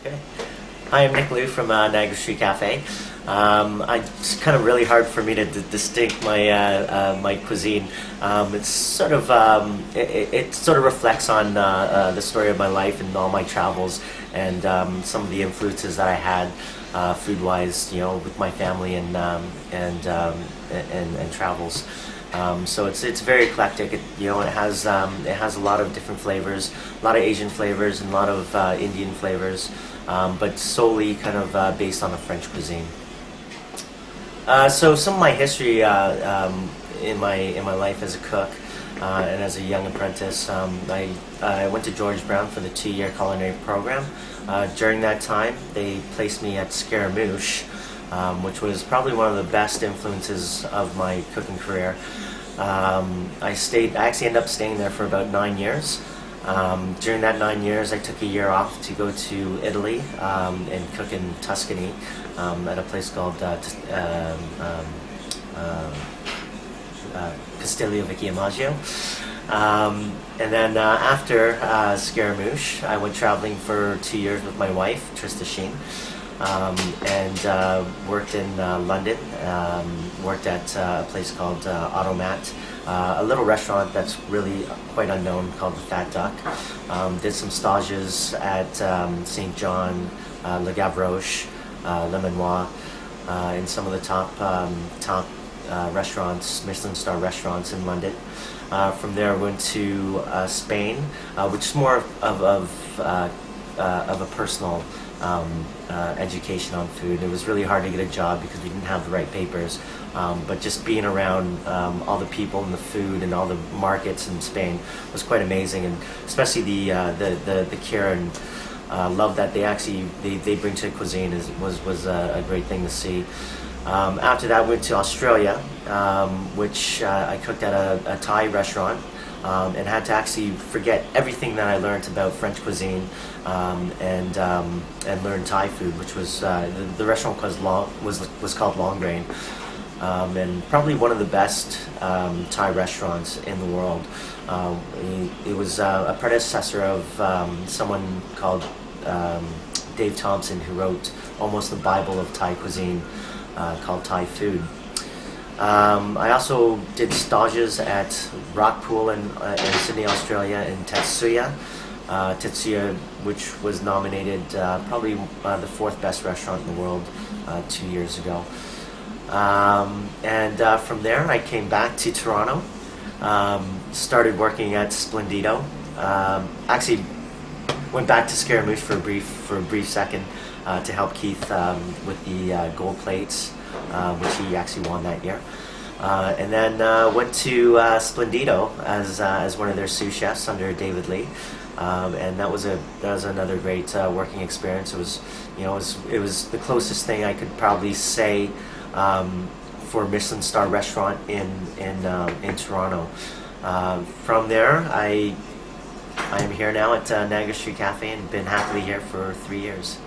Okay. Hi, I'm Nick Liu from Niagara Street Cafe. It's kind of really hard for me to distinct my cuisine. It's sort of it sort of reflects on the story of my life and all my travels and some of the influences that I had food-wise, with my family and travels. So it's very eclectic. It has a lot of different flavors, a lot of Asian flavors, and a lot of Indian flavors, but solely kind of based on the French cuisine. So some of my history in my life as a cook and as a young apprentice, I went to George Brown for the 2-year culinary program. During that time, they placed me at Scaramouche, which was probably one of the best influences of my cooking career. I actually ended up staying there for about 9 years. During that 9 years, I took a year off to go to Italy and cook in Tuscany at a place called Castello Vecchio Maggio. And then after Scaramouche, I went traveling for 2 years with my wife, Trista Sheen, and worked in London, worked at a place called Automat, a little restaurant that's really quite unknown called the Fat Duck. Did some stages at St. John, Le Gavroche, Le Manoir, in some of the top restaurants, Michelin star restaurants in London. From there, I went to Spain, which is more of a personal education on food. It was really hard to get a job because we didn't have the right papers, but just being around all the people and the food and all the markets in Spain was quite amazing, and especially the care and love that they bring to cuisine was a great thing to see. After that, I went to Australia, which I cooked at a Thai restaurant, and had to actually forget everything that I learned about French cuisine and learn Thai food, which was the restaurant was called Long Grain, and probably one of the best Thai restaurants in the world. It was a predecessor of someone called Dave Thompson, who wrote almost the Bible of Thai cuisine, called Thai Food. I also did stages at Rockpool in Sydney, Australia, in Tetsuya, which was nominated probably the 4th best restaurant in the world 2 years ago. And from there, I came back to Toronto, started working at Splendido. Actually, went back to Scaramouche for a brief second to help Keith with the gold plates, which he actually won that year. And then went to Splendido as one of their sous chefs under David Lee, and that was another great working experience. It was the closest thing I could probably say for a Michelin star restaurant in Toronto. From there, I am here now at Niagara Street Cafe and been happily here for 3 years.